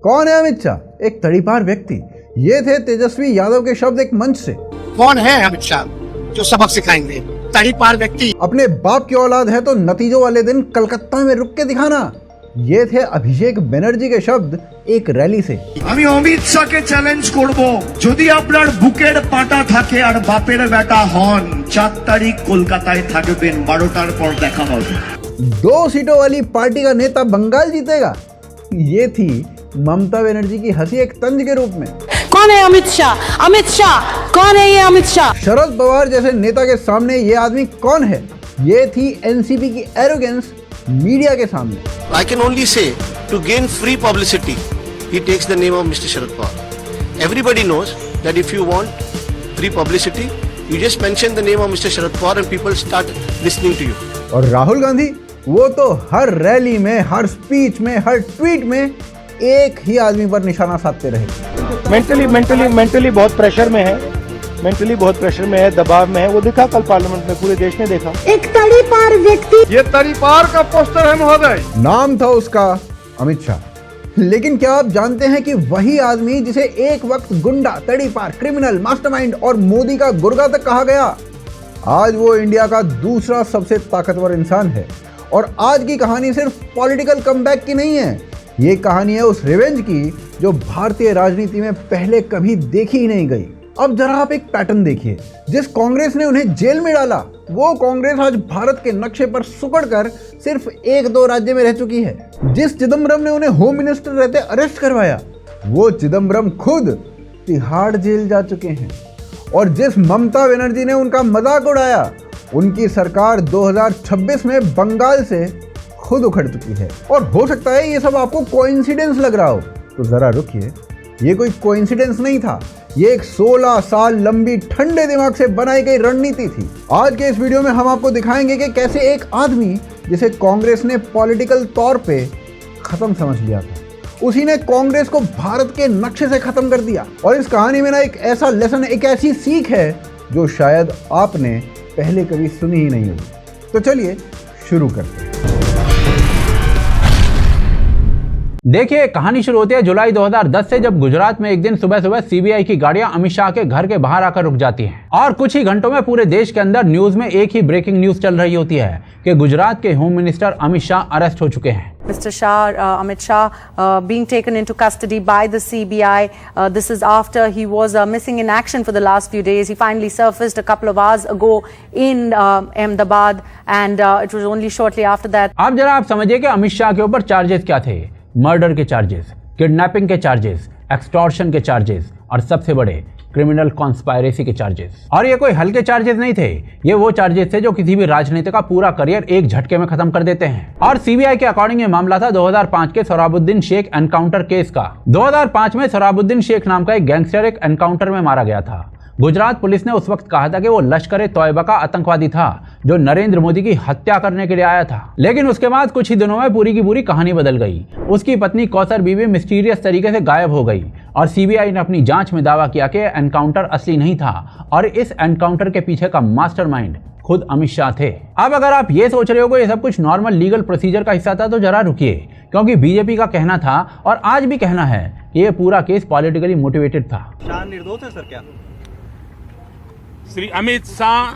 कौन है अमित शाह? एक तड़ीपार व्यक्ति। ये थे तेजस्वी यादव के शब्द एक मंच से। कौन है अमित शाह जो सबक सिखाएंगे? तड़ीपार व्यक्ति। अपने बाप की औलाद है तो नतीजों वाले दिन कलकत्ता में रुक के दिखाना। ये थे अभिषेक बनर्जी के शब्द एक रैली से। আমি অমিত শাহকে চ্যালেঞ্জ করব, যদি আপনার বুকের পাটা থাকে আর বাপের বেটা হন, 4 তারিখ কলকাতায় থাকবেন, 12টার পর দেখা হবে। 2 सीटों वाली पार्टी का नेता बंगाल जीतेगा। ये थी ममता बनर्जी की हंसी एक तंज के रूप में। कौन है अमित शाह? अमित शाह कौन है? ये अमित शाह। शरद पवार जैसे नेता के सामने ये आदमी कौन है? ये थी एनसीपी की एरोगेंस मीडिया के सामने। I can only say, to gain free publicity, he takes the name of Mr. Sharad Pawar. Everybody knows that if you want free publicity, you just mention the name of Mr. Sharad Pawar and people start listening to you. और राहुल गांधी, वो तो हर rally में, हर speech में, हर tweet में एक ही आदमी पर निशाना साधते रहे। मेंटली बहुत प्रेशर में है, बहुत प्रेशर में है, दबाव में है। वो दिखा कल पार्लियामेंट में, पूरे देश ने देखा। एक तड़ीपार व्यक्ति। ये तड़ीपार का पोस्टर है महोदय। नाम था उसका अमित शाह। लेकिन क्या आप जानते हैं कि वही आदमी जिसे एक वक्त गुंडा, तड़ीपार, क्रिमिनल, मास्टरमाइंड और मोदी का गुर्गा तक कहा गया, आज वो इंडिया का दूसरा सबसे ताकतवर इंसान है। और आज की कहानी सिर्फ पॉलिटिकल कमबैक की नहीं है, ये कहानी है उस रिवेंज की जो भारतीय राजनीति में पहले कभी देखी ही नहीं गई। अब जरा आप एक पैटर्न देखिए। जिस कांग्रेस ने उन्हें जेल में डाला, वो कांग्रेस आज भारत के नक्शे पर सुकड़कर सिर्फ 1-2 राज्य में रह चुकी है। जिस चिदम्बरम ने उन्हें होम मिनिस्टर रहते अरेस्ट करवाया, वो चिदम्बरम खुद तिहाड़ जेल जा चुके हैं। और जिस ममता बनर्जी ने उनका मजाक उड़ाया, उनकी सरकार 2026 में बंगाल से खुद उखड़ चुकी है। और हो सकता है ये सब आपको कोइंसिडेंस लग रहा हो, तो जरा रुकिए, ये कोई कोइंसिडेंस नहीं था। ये एक 16 साल लंबी ठंडे दिमाग से बनाई गई रणनीति थी। आज के इस वीडियो में हम आपको दिखाएंगे कि कैसे एक आदमी जिसे कांग्रेस ने पॉलिटिकल तौर पे खत्म समझ लिया था, उसी ने कांग्रेस को भारत के नक्शे से खत्म कर दिया। और इस कहानी में ना एक ऐसा लेसन, एक ऐसी सीख है जो शायद आपने पहले कभी सुनी ही नहीं होगी। तो चलिए शुरू करते हैं। देखिए, कहानी शुरू होती है जुलाई 2010 से, जब गुजरात में एक दिन सुबह सुबह सीबीआई की गाड़ियां अमित शाह के घर के बाहर आकर रुक जाती हैं। और कुछ ही घंटों में पूरे देश के अंदर न्यूज में एक ही ब्रेकिंग न्यूज चल रही होती है कि गुजरात के home minister Amit Shah arrest हो चुके हैं। Mr. Shah, Amit Shah, being taken into custody by the CBI. This is after he was missing in action for the last few days. He finally surfaced a couple of hours ago in Ahmedabad, and it was only shortly after that. अब जरा आप समझिए कि अमित शाह के ऊपर charges क्या थे। Murder के चार्जेस, किडनैपिंग के चार्जेस, एक्सटॉर्शन के चार्जेस और सबसे बड़े क्रिमिनल कॉन्स्पायरेसी के चार्जेस। और ये कोई हल्के चार्जेस नहीं थे, ये वो चार्जेस थे जो किसी भी राजनीति का पूरा करियर एक झटके में खत्म कर देते हैं। और सीबीआई के अकॉर्डिंग ये मामला था 2005 के सोहराबुद्दीन शेख एनकाउंटर केस का। 2005 में सोहराबुद्दीन शेख नाम का एक गैंगस्टर एक एनकाउंटर में मारा गया था। गुजरात पुलिस ने उस वक्त कहा था कि वो लश्कर ए तौयबा का आतंकवादी था जो नरेंद्र मोदी की हत्या करने के लिए आया था। लेकिन उसके बाद कुछ ही दिनों में पूरी की पूरी कहानी बदल गई। उसकी पत्नी कौसर बीबी मिस्टीरियस तरीके से गायब हो गई और सीबीआई ने अपनी जांच में दावा किया कि एनकाउंटर असली नहीं था और इस एनकाउंटर के पीछे का मास्टरमाइंड खुद अमित शाह थे। अब अगर आप ये सोच रहे हो कि ये सब कुछ नॉर्मल लीगल प्रोसीजर का हिस्सा था, तो जरा रुकिए, क्योंकि बीजेपी का कहना था और आज भी कहना है कि ये पूरा केस पॉलिटिकली मोटिवेटेड था। शाह निर्दोष है सर क्या? श्री अमित शाह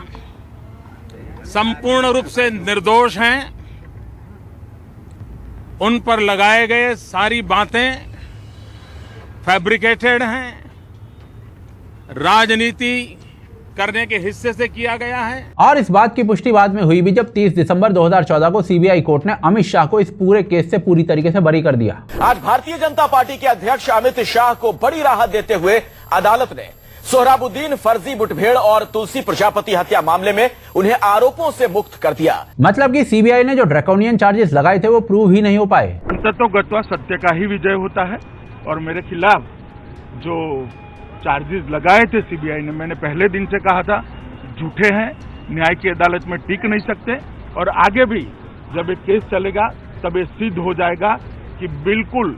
संपूर्ण रूप से निर्दोष हैं। उन पर लगाए गए सारी बातें फैब्रिकेटेड हैं, राजनीति करने के हिस्से से किया गया है। और इस बात की पुष्टि बाद में हुई भी जब 30 दिसंबर 2014 को सीबीआई कोर्ट ने अमित शाह को इस पूरे केस से पूरी तरीके से बरी कर दिया। आज भारतीय जनता पार्टी के अध्यक्ष अमित शाह को बड़ी राहत देते हुए अदालत ने सोहराबुद्दीन फर्जी मुठभेड़ और तुलसी प्रजापति हत्या मामले में उन्हें आरोपों से मुक्त कर दिया। मतलब कि सीबीआई ने जो ड्रैकोनियन चार्जेस लगाए थे वो प्रूव ही नहीं हो पाए। अंततोगत्वा सत्य का ही विजय होता है और मेरे खिलाफ जो चार्जेस लगाए थे सीबीआई ने, मैंने पहले दिन से कहा था झूठे हैं, न्याय की अदालत में टिक नहीं सकते। और आगे भी जब एक केस चलेगा तब ये सिद्ध हो जाएगा कि बिल्कुल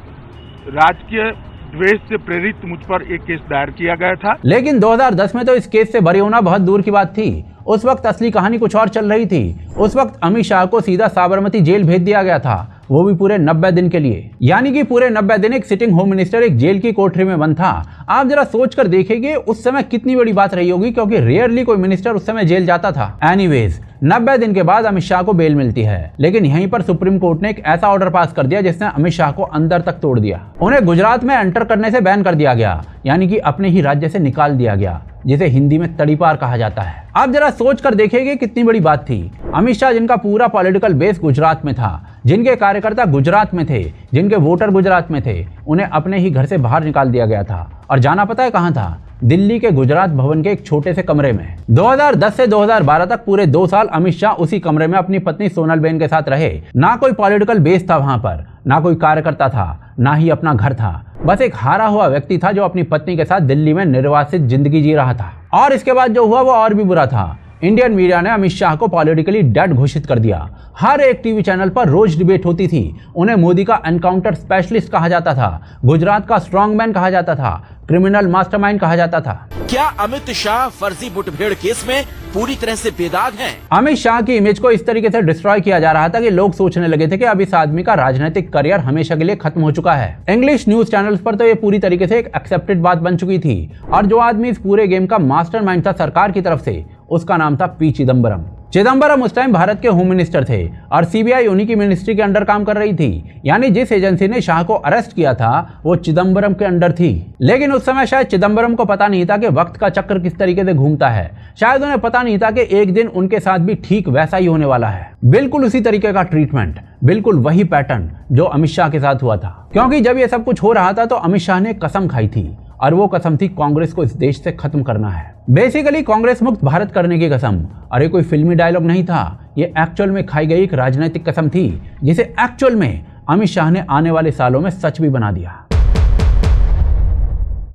राजकीय द्वेष से प्रेरित मुझ पर एक केस दायर किया गया था। लेकिन 2010 में तो इस केस से बरी होना बहुत दूर की बात थी। उस वक्त असली कहानी कुछ और चल रही थी। उस वक्त अमित शाह को सीधा साबरमती जेल भेज दिया गया था वो भी पूरे 90 दिन के लिए। यानी कि पूरे 90 दिन एक सिटिंग होम मिनिस्टर एक जेल की कोठरी में बंद था। आप जरा सोच कर देखेंगे उस समय कितनी बड़ी बात रही होगी, क्योंकि रेयरली कोई मिनिस्टर उस समय जेल जाता था। एनीवेज 90 दिन के बाद अमित शाह को बेल मिलती है, लेकिन यहीं पर सुप्रीम कोर्ट ने एक ऐसा ऑर्डर पास कर दिया जिसने अमित शाह को अंदर तक तोड़ दिया। उन्हें गुजरात में एंटर करने से बैन कर दिया गया, यानी कि अपने ही राज्य से निकाल दिया गया, जिसे हिंदी में तड़ीपार कहा जाता है। आप जरा सोच कर देखिए कितनी बड़ी बात थी। अमित शाह जिनका पूरा पॉलिटिकल बेस गुजरात में था, जिनके कार्यकर्ता गुजरात में थे, जिनके वोटर गुजरात में थे, उन्हें अपने ही घर से बाहर निकाल दिया गया था। और जाना पता है कहां था? दिल्ली के गुजरात भवन के एक छोटे से कमरे में। 2010 से 2012 तक पूरे 2 साल अमित शाह उसी कमरे में अपनी पत्नी सोनलबेन के साथ रहे। ना कोई पॉलिटिकल बेस था वहां पर, ना कोई कार्यकर्ता था, ना ही अपना घर था। बस एक हारा हुआ व्यक्ति था जो अपनी पत्नी के साथ दिल्ली में निर्वासित जिंदगी जी रहा था। और इसके बाद जो हुआ वो और भी बुरा था। इंडियन मीडिया ने अमित शाह को पॉलिटिकली डेड घोषित कर दिया। हर एक टीवी चैनल पर रोज डिबेट होती थी। उन्हें मोदी का एनकाउंटर स्पेशलिस्ट कहा जाता था, गुजरात का स्ट्रॉन्ग मैन कहा जाता था, क्रिमिनल मास्टरमाइंड कहा जाता था। क्या अमित शाह फर्जी मुठभेड़ केस में पूरी तरह से बेदाग हैं? अमित शाह की इमेज को इस तरीके से डिस्ट्रॉय किया जा रहा था कि लोग सोचने लगे थे कि अब इस आदमी का राजनीतिक करियर हमेशा के लिए खत्म हो चुका है। इंग्लिश न्यूज चैनल्स पर तो ये पूरी तरीके से एक एक्सेप्टेड बात बन चुकी थी। और जो आदमी इस पूरे गेम का मास्टरमाइंड था सरकार की तरफ से, उसका नाम था पी चिदम्बरम। चिदम्बरम उस टाइम भारत के होम मिनिस्टर थे और सीबीआई उन्हीं की मिनिस्ट्री के अंडर काम कर रही थी। यानी जिस एजेंसी ने शाह को अरेस्ट किया था वो चिदम्बरम के अंडर थी। लेकिन उस समय शायद चिदम्बरम को पता नहीं था कि वक्त का चक्र किस तरीके से घूमता है। शायद उन्हें पता नहीं था कि एक दिन उनके साथ भी ठीक वैसा ही होने वाला है। बिल्कुल उसी तरीके का ट्रीटमेंट, बिल्कुल वही पैटर्न जो अमित शाह के साथ हुआ था। क्योंकि जब ये सब कुछ हो रहा था तो अमित शाह ने कसम खाई थी, और वो कसम थी कांग्रेस को इस देश से खत्म करना है। बेसिकली कांग्रेस मुक्त भारत करने की कसम। और ये कोई फिल्मी डायलॉग नहीं था, ये एक्चुअल में खाई गई एक राजनीतिक कसम थी, जिसे एक्चुअल में अमित शाह ने आने वाले सालों में सच भी बना दिया।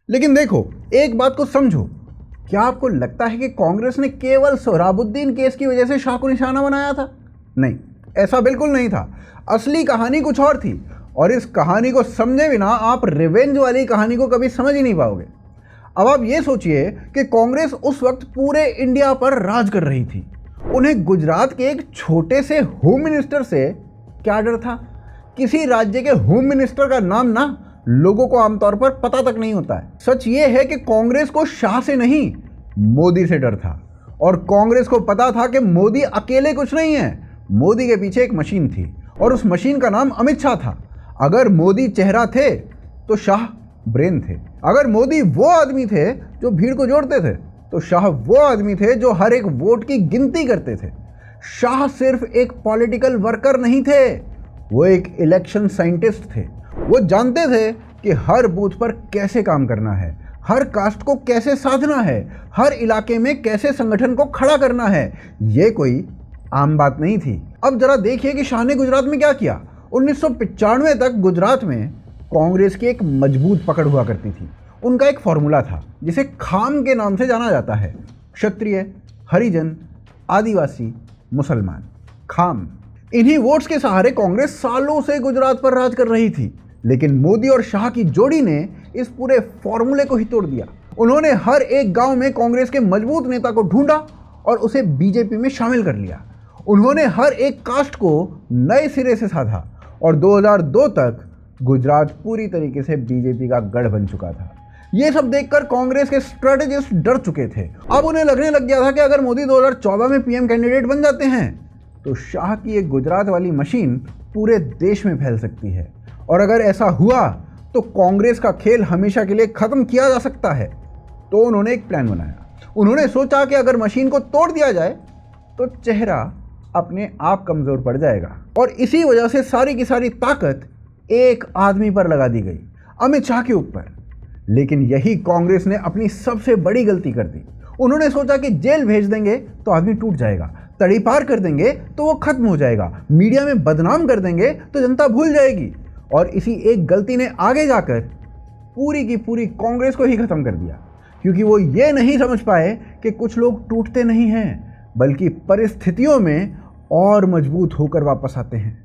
लेकिन देखो, एक बात को समझो, क्या आपको लगता है कि कांग्रेस ने केवल सोहराबुद्दीन केस की वजह से शाह को निशाना बनाया था? नहीं, ऐसा बिल्कुल नहीं था। असली कहानी कुछ और थी, और इस कहानी को समझे बिना आप रिवेंज वाली कहानी को कभी समझ ही नहीं पाओगे। अब आप ये सोचिए कि कांग्रेस उस वक्त पूरे इंडिया पर राज कर रही थी। उन्हें गुजरात के एक छोटे से होम मिनिस्टर से क्या डर था? किसी राज्य के होम मिनिस्टर का नाम ना लोगों को आमतौर पर पता तक नहीं होता है। सच ये है कि कांग्रेस को शाह से नहीं, मोदी से डर था। और कांग्रेस को पता था कि मोदी अकेले कुछ नहीं है, मोदी के पीछे एक मशीन थी, और उस मशीन का नाम अमित शाह था। अगर मोदी चेहरा थे तो शाह ब्रेन थे। अगर मोदी वो आदमी थे जो भीड़ को जोड़ते थे, तो शाह वो आदमी थे जो हर एक वोट की गिनती करते थे। शाह सिर्फ एक पॉलिटिकल वर्कर नहीं थे, वो एक इलेक्शन साइंटिस्ट थे। वो जानते थे कि हर बूथ पर कैसे काम करना है, हर कास्ट को कैसे साधना है, हर इलाके में कैसे संगठन को खड़ा करना है। ये कोई आम बात नहीं थी। अब जरा देखिए कि शाह ने गुजरात में क्या किया। 1995 तक गुजरात में कांग्रेस की एक मजबूत पकड़ हुआ करती थी। उनका एक फॉर्मूला था जिसे खाम के नाम से जाना जाता है। क्षत्रिय, हरिजन, आदिवासी, मुसलमान, खाम। इन्हीं वोट्स के सहारे कांग्रेस सालों से गुजरात पर राज कर रही थी। लेकिन मोदी और शाह की जोड़ी ने इस पूरे फॉर्मूले को ही तोड़ दिया। उन्होंने हर एक गांव में कांग्रेस के मजबूत नेता को ढूंढा और उसे बीजेपी में शामिल कर लिया। उन्होंने हर एक कास्ट को नए सिरे से साधा और 2002 तक गुजरात पूरी तरीके से बीजेपी का गढ़ बन चुका था। ये सब देखकर कांग्रेस के स्ट्रेटेजिस्ट डर चुके थे। अब उन्हें लगने लग गया था कि अगर मोदी 2014 में पीएम कैंडिडेट बन जाते हैं तो शाह की एक गुजरात वाली मशीन पूरे देश में फैल सकती है, और अगर ऐसा हुआ तो कांग्रेस का खेल हमेशा के लिए खत्म किया जा सकता है। तो उन्होंने एक प्लान बनाया। उन्होंने सोचा कि अगर मशीन को तोड़ दिया जाए तो चेहरा अपने आप कमजोर पड़ जाएगा, और इसी वजह से सारी की सारी ताकत एक आदमी पर लगा दी गई, अमित शाह के ऊपर। लेकिन यही कांग्रेस ने अपनी सबसे बड़ी गलती कर दी। उन्होंने सोचा कि जेल भेज देंगे तो आदमी टूट जाएगा, तड़ीपार कर देंगे तो वो खत्म हो जाएगा, मीडिया में बदनाम कर देंगे तो जनता भूल जाएगी। और इसी एक गलती ने आगे जाकर पूरी की पूरी कांग्रेस को ही खत्म कर दिया, क्योंकि वो ये नहीं समझ पाए कि कुछ लोग टूटते नहीं हैं बल्कि परिस्थितियों में और मजबूत होकर वापस आते हैं।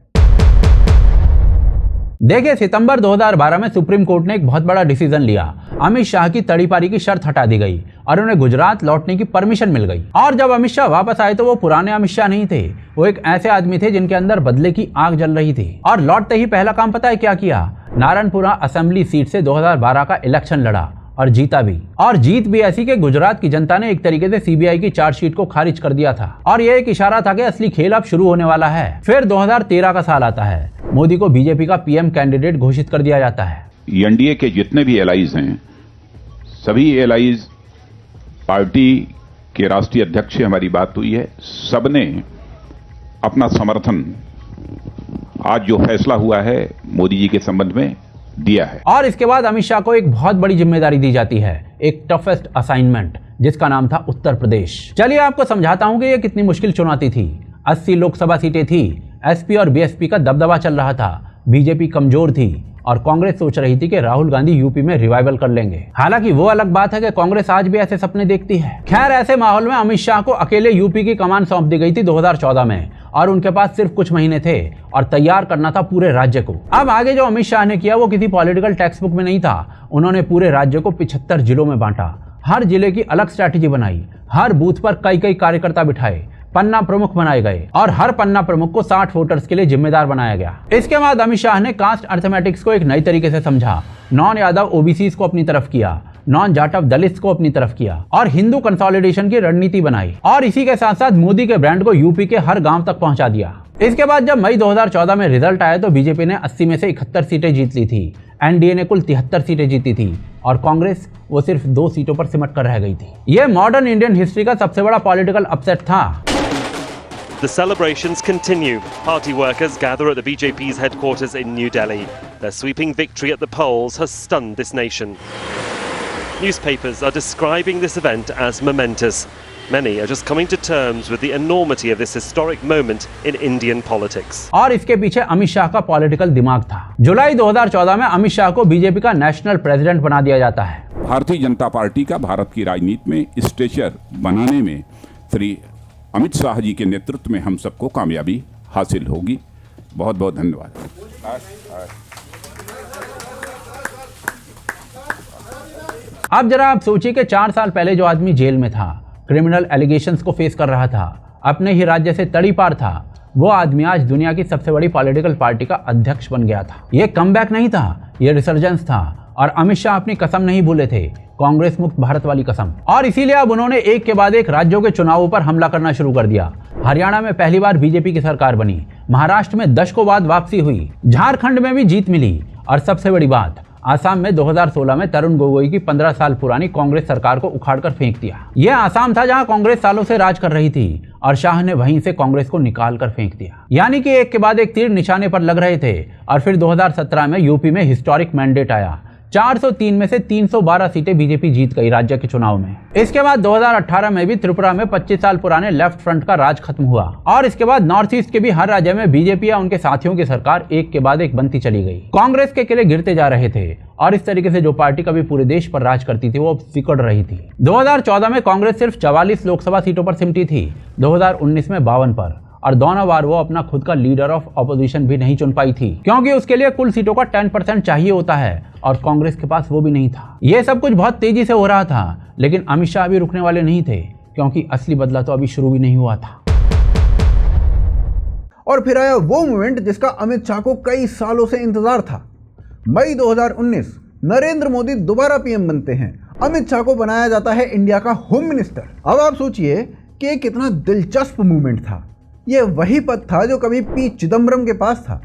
देखिए, सितंबर 2012 में सुप्रीम कोर्ट ने एक बहुत बड़ा डिसीजन लिया। अमित शाह की तड़ीपारी की शर्त हटा दी गई और उन्हें गुजरात लौटने की परमिशन मिल गई। और जब अमित शाह वापस आए तो वो पुराने अमित शाह नहीं थे, वो एक ऐसे आदमी थे जिनके अंदर बदले की आग जल रही थी। और लौटते ही पहला काम पता है क्या किया? नारायणपुरा असेंबली सीट से 2012 का इलेक्शन लड़ा और जीता भी। और जीत भी ऐसी कि गुजरात की जनता ने एक तरीके से सीबीआई की चार्जशीट को खारिज कर दिया था। और यह एक इशारा था कि असली खेल अब शुरू होने वाला है। फिर 2013 का साल आता है, मोदी को बीजेपी का पीएम कैंडिडेट घोषित कर दिया जाता है। एनडीए के जितने भी एलाइज हैं, सभी एलाइज पार्टी के राष्ट्रीय अध्यक्ष से हमारी बात हुई है, सबने अपना समर्थन आज जो फैसला हुआ है मोदी जी के संबंध में दिया है। और इसके बाद अमित शाह को एक बहुत बड़ी जिम्मेदारी दी जाती है, एक टफेस्ट असाइनमेंट, जिसका नाम था उत्तर प्रदेश। चलिए आपको समझाता हूं कि यह कितनी मुश्किल चुनौती थी। 80 लोकसभा सीटें थी, एसपी और बीएसपी का दबदबा चल रहा था, बीजेपी कमजोर थी और कांग्रेस सोच रही थी कि राहुल गांधी यूपी में रिवाइवल कर लेंगे। हालांकि वो अलग बात है कि कांग्रेस आज भी ऐसे सपने देखती है। खैर, ऐसे माहौल में अमित शाह को अकेले यूपी की कमान सौंप दी गई थी 2014 में और उनके पास सिर्फ कुछ महीने थे और तैयार करना था पूरे राज्य को। अब आगे जो अमित शाह ने किया वो किसी पॉलिटिकल टेक्स्ट बुक में नहीं था। उन्होंने पूरे राज्य को 75 जिलों में बांटा, हर जिले की अलग स्ट्रैटेजी बनाई, हर बूथ पर कई कार्यकर्ता बिठाए, पन्ना प्रमुख बनाए गए और हर पन्ना प्रमुख को 60 वोटर्स के लिए जिम्मेदार बनाया गया। इसके बाद अमित शाह ने कास्ट अर्थमेटिक्स को एक नई तरीके से समझा, नॉन यादव ओबीसी को अपनी तरफ किया, नॉन जाटव दलित को अपनी तरफ किया और हिंदू कंसोलिडेशन की रणनीति बनाई। और इसी के साथ साथ मोदी के ब्रांड को यूपी के हर गांव तक पहुंचा दिया। इसके बाद जब मई 2014 में रिजल्ट आया तो बीजेपी ने 80 में से 71 सीटें जीत ली थी, एनडीए ने कुल 73 सीटें जीती थी और कांग्रेस वो सिर्फ 2 सीटों पर सिमट कर रह गई थी। यह मॉडर्न इंडियन हिस्ट्री का सबसे बड़ा पॉलिटिकल अपसेट था। The celebrations continue. Party workers gather at the BJP's headquarters in New Delhi. Their sweeping victory at the polls has stunned this nation. Newspapers are describing this event as momentous. Many are just coming to terms with the enormity of this historic moment in Indian politics. और इसके पीछे अमित शाह का political दिमाग था। जुलाई 2014 में अमित शाह को BJP का national president बना दिया जाता है। भारतीय जनता पार्टी का भारत की राजनीति में स्टेचर बनाने में श्री अमित शाह जी के नेतृत्व में हम सबको कामयाबी हासिल होगी। बहुत बहुत धन्यवाद। अब जरा आप सोचिए कि 4 साल पहले जो आदमी जेल में था, क्रिमिनल एलिगेशंस को फेस कर रहा था, अपने ही राज्य से तड़ीपार था, वो आदमी आज दुनिया की सबसे बड़ी पॉलिटिकल पार्टी का अध्यक्ष बन गया था। ये कमबैक नहीं था, ये रिसर्जेंस था और अमित शाह अपनी कसम नहीं भूले थे, कांग्रेस मुक्त भारत वाली कसम। और इसीलिए अब उन्होंने एक के बाद एक राज्यों के चुनावों पर हमला करना शुरू कर दिया। हरियाणा में पहली बार बीजेपी की सरकार बनी, महाराष्ट्र में दशकों बाद वापसी हुई, झारखंड में भी जीत मिली और सबसे बड़ी बात, आसाम में 2016 में तरुण गोगोई की 15 साल पुरानी कांग्रेस सरकार को उखाड़कर फेंक दिया। यह आसाम था जहां कांग्रेस सालों से राज कर रही थी और शाह ने वहीं से कांग्रेस को निकाल कर फेंक दिया। यानी कि एक के बाद एक तीर निशाने पर लग रहे थे। और फिर 2017 में यूपी में हिस्टोरिक मैंडेट आया, 403 में से 312 सीटें बीजेपी जीत गई राज्य के चुनाव में। इसके बाद 2018 में भी त्रिपुरा में 25 साल पुराने लेफ्ट फ्रंट का राज खत्म हुआ और इसके बाद नॉर्थ ईस्ट के भी हर राज्य में बीजेपी या उनके साथियों की सरकार एक के बाद एक बनती चली गई। कांग्रेस के किले गिरते जा रहे थे और इस तरीके से जो पार्टी कभी पूरे देश पर राज करती थी वो अब सिकुड़ रही थी। 2014 में कांग्रेस सिर्फ 44 लोकसभा सीटों पर सिमटी थी, 2019 में 52 पर और दोनों बार वो अपना खुद का लीडर ऑफ ऑपोजिशन भी नहीं चुन पाई थी, क्योंकि उसके लिए कुल सीटों का 10% चाहिए होता है और कांग्रेस के पास वो भी नहीं था। ये सब कुछ बहुत तेजी से हो रहा था, लेकिन अमित शाह भी रुकने वाले नहीं थे, क्योंकि असली बदला तो अभी शुरू भी नहीं हुआ था। और फिर आया वो मोमेंट जिसका अमित शाह को कई सालों से इंतजार था। मई 2019, नरेंद्र मोदी दोबारा पीएम बनते हैं, अमित शाह को बनाया जाता है इंडिया का होम मिनिस्टर। अब आप सोचिए कि कितना दिलचस्प मूवमेंट था। यह वही पद था जो कभी पी चिदम्बरम के पास था,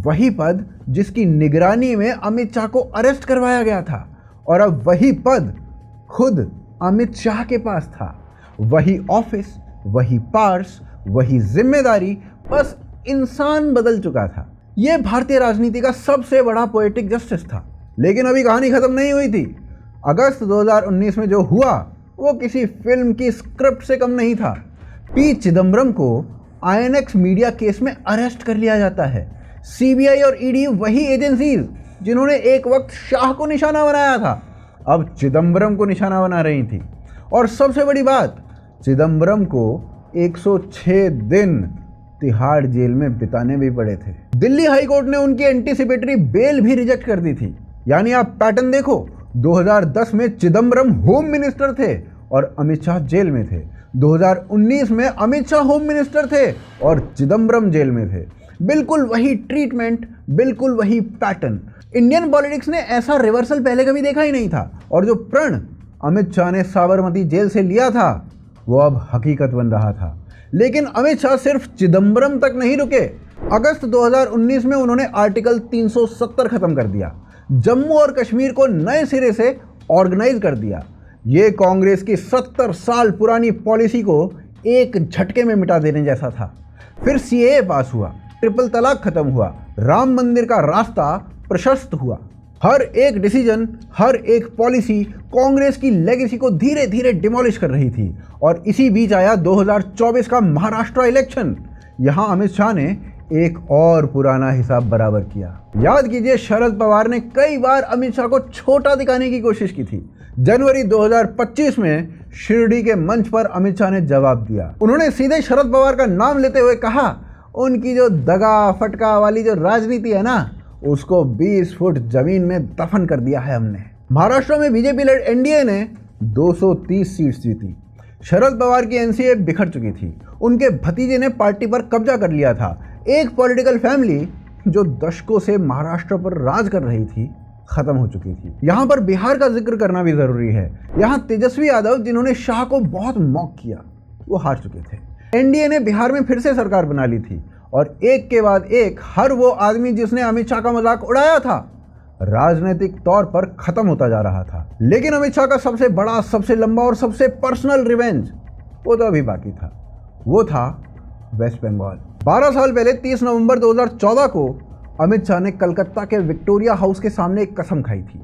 वही पद जिसकी निगरानी में अमित शाह को अरेस्ट करवाया गया था और अब वही पद खुद अमित शाह के पास था। वही ऑफिस, वही पार्स, वही जिम्मेदारी, बस इंसान बदल चुका था। यह भारतीय राजनीति का सबसे बड़ा पोएटिक जस्टिस था। लेकिन अभी कहानी खत्म नहीं हुई थी। अगस्त 2019 में जो हुआ वो किसी फिल्म की स्क्रिप्ट से कम नहीं था। पी चिदम्बरम को INX मीडिया केस में अरेस्ट कर लिया जाता है। सीबीआई और ईडी वही एजेंसीज जिन्होंने एक वक्त शाह को निशाना बनाया था, अब चिदम्बरम को निशाना बना रही थी। और सबसे बड़ी बात, चिदम्बरम को 106 दिन तिहाड़ जेल में बिताने भी पड़े थे। दिल्ली हाई कोर्ट ने उनकी एंटीसिपेटरी बेल भी रिजेक्ट कर दी थी। यानी आप पैटर्न देखो, 2010 में चिदम्बरम होम मिनिस्टर थे और अमित शाह जेल में थे। 2019 में अमित शाह होम मिनिस्टर थे और चिदम्बरम जेल में थे। बिल्कुल वही ट्रीटमेंट, बिल्कुल वही पैटर्न। इंडियन पॉलिटिक्स ने ऐसा रिवर्सल पहले कभी देखा ही नहीं था और जो प्रण अमित शाह ने साबरमती जेल से लिया था वो अब हकीकत बन रहा था। लेकिन अमित शाह सिर्फ चिदम्बरम तक नहीं रुके। अगस्त 2019 में उन्होंने आर्टिकल 370 खत्म कर दिया, जम्मू और कश्मीर को नए सिरे से ऑर्गेनाइज कर दिया। ये कांग्रेस की 70 साल पुरानी पॉलिसी को एक झटके में मिटा देने जैसा था। फिर सीएए पास हुआ, ट्रिपल तलाक खत्म हुआ, राम मंदिर का रास्ता प्रशस्त हुआ। हर एक डिसीजन, हर एक पॉलिसी कांग्रेस की लेगेसी को धीरे धीरे डिमोलिश कर रही थी। और इसी बीच आया 2024 का महाराष्ट्र इलेक्शन। यहां अमित शाह ने एक और पुराना हिसाब बराबर किया। याद कीजिए, शरद पवार ने कई बार अमित शाह को छोटा दिखाने की कोशिश की थी। जनवरी 2025 में शिरडी के मंच पर अमित शाह ने जवाब दिया। उन्होंने सीधे शरद पवार का नाम लेते हुए कहा, उनकी जो दगा फटका वाली जो राजनीति है ना, उसको 20 फुट जमीन में दफन कर दिया है हमने। महाराष्ट्र में बीजेपी लेड एनडीए ने 230 सीट्स जीती। शरद पवार की एनसीए बिखर चुकी थी। उनके भतीजे ने पार्टी पर कब्जा कर लिया था। एक पॉलिटिकल फैमिली जो दशकों से महाराष्ट्र पर राज कर रही थी, खत्म हो चुकी थी। यहाँ पर बिहार का जिक्र करना भी जरूरी है। यहाँ तेजस्वी यादव, जिन्होंने शाह को बहुत मॉक किया, वो हार चुके थे। एनडीए ने बिहार में फिर से सरकार बना ली थी और एक के बाद एक हर वो आदमी जिसने अमित शाह का मजाक उड़ाया था, राजनीतिक तौर पर खत्म होता जा रहा था। लेकिन अमित शाह का सबसे बड़ा, सबसे लंबा और सबसे पर्सनल रिवेंज वो तो अभी बाकी था। वो था वेस्ट बंगाल। 12 साल पहले 30 नवंबर 2014 को अमित शाह ने कलकत्ता के विक्टोरिया हाउस के सामने एक कसम खाई थी।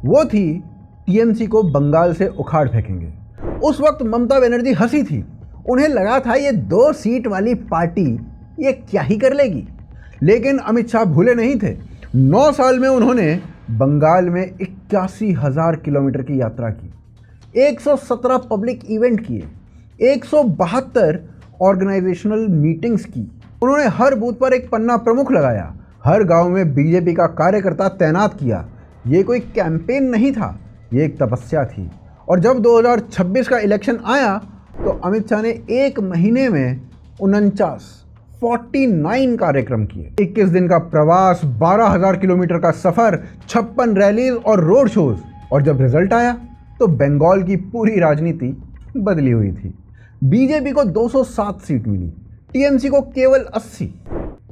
वो थी टीएमसी को बंगाल से उखाड़ फेंकेंगे। उस वक्त ममता बनर्जी हंसी थी। उन्हें लगा था ये 2 सीट वाली पार्टी ये क्या ही कर लेगी। लेकिन अमित शाह भूले नहीं थे। 9 साल में उन्होंने बंगाल में 81,000 किलोमीटर की यात्रा की, 117 पब्लिक इवेंट किए, 172 ऑर्गेनाइजेशनल मीटिंग्स की। उन्होंने हर बूथ पर एक पन्ना प्रमुख लगाया, हर गांव में बीजेपी का कार्यकर्ता तैनात किया। ये कोई कैंपेन नहीं था, ये एक तपस्या थी। और जब 2026 का इलेक्शन आया तो अमित शाह ने एक महीने में 49 कार्यक्रम किए, 21 दिन का प्रवास, 12,000 किलोमीटर का सफर, 56 रैलीज और रोड शोज। और जब रिजल्ट आया तो बंगाल की पूरी राजनीति बदली हुई थी। बीजेपी को 207 सीट मिली, टीएमसी को केवल 80।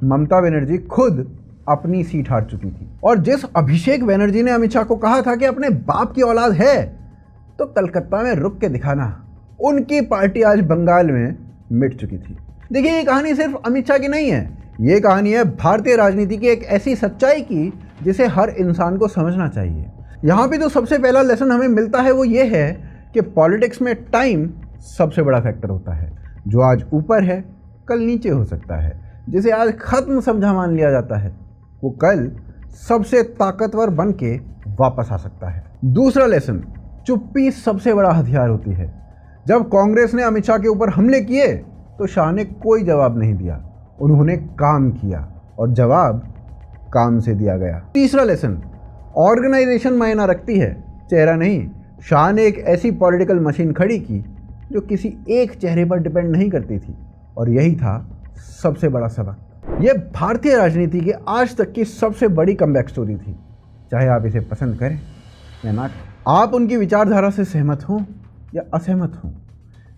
ममता बनर्जी खुद अपनी सीट हार चुकी थी। और जिस अभिषेक बनर्जी ने अमित शाह को कहा था कि अपने बाप की औलाद है तो कलकत्ता में रुक के दिखाना, उनकी पार्टी आज बंगाल में मिट चुकी थी। देखिए, ये कहानी सिर्फ अमित शाह की नहीं है, ये कहानी है भारतीय राजनीति की एक ऐसी सच्चाई की जिसे हर इंसान को समझना चाहिए। यहाँ पे जो सबसे पहला लेसन हमें मिलता है वो ये है कि पॉलिटिक्स में टाइम सबसे बड़ा फैक्टर होता है। जो आज ऊपर है कल नीचे हो सकता है। जिसे आज खत्म समझा मान लिया जाता है वो कल सबसे ताकतवर बन के वापस आ सकता है। दूसरा लेसन, चुप्पी सबसे बड़ा हथियार होती है। जब कांग्रेस ने अमित शाह के ऊपर हमले किए तो शाह ने कोई जवाब नहीं दिया, उन्होंने काम किया और जवाब काम से दिया गया। तीसरा लेसन, ऑर्गेनाइजेशन मायना रखती है, चेहरा नहीं। शाह ने एक ऐसी पॉलिटिकल मशीन खड़ी की जो किसी एक चेहरे पर डिपेंड नहीं करती थी और यही था सबसे बड़ा सबक। यह भारतीय राजनीति की आज तक की सबसे बड़ी कमबैक स्टोरी थी, चाहे आप इसे पसंद करें या ना। आप उनकी विचारधारा से सहमत हों या असहमत हों,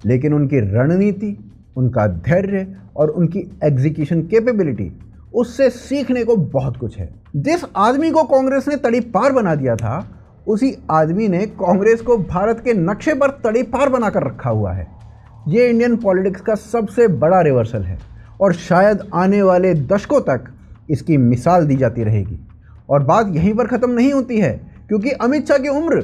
लेकिन उनकी रणनीति, उनका धैर्य और उनकी एग्जीक्यूशन कैपेबिलिटी, उससे सीखने को बहुत कुछ है। जिस आदमी को कांग्रेस ने तड़ीपार बना दिया था, उसी आदमी ने कांग्रेस को भारत के नक्शे पर तड़ीपार बनाकर रखा हुआ है। ये इंडियन पॉलिटिक्स का सबसे बड़ा रिवर्सल है और शायद आने वाले दशकों तक इसकी मिसाल दी जाती रहेगी। और बात यहीं पर ख़त्म नहीं होती है, क्योंकि अमित शाह की उम्र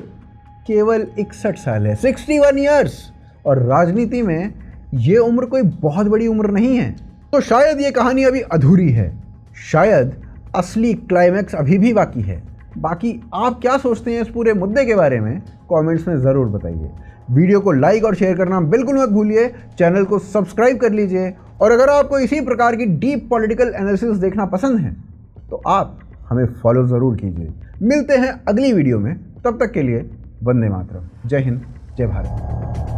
केवल 61 साल है, 61 ईयर्स, और राजनीति में ये उम्र कोई बहुत बड़ी उम्र नहीं है। तो शायद ये कहानी अभी अधूरी है, शायद असली क्लाइमैक्स अभी भी बाकी है। बाकी आप क्या सोचते हैं इस पूरे मुद्दे के बारे में, कमेंट्स में ज़रूर बताइए। वीडियो को लाइक और शेयर करना बिल्कुल मत भूलिए, चैनल को सब्सक्राइब कर लीजिए और अगर आपको इसी प्रकार की डीप पॉलिटिकल एनालिसिस देखना पसंद है तो आप हमें फॉलो ज़रूर कीजिए। मिलते हैं अगली वीडियो में, तब तक के लिए वंदे मातरम। जय हिंद, जय भारत।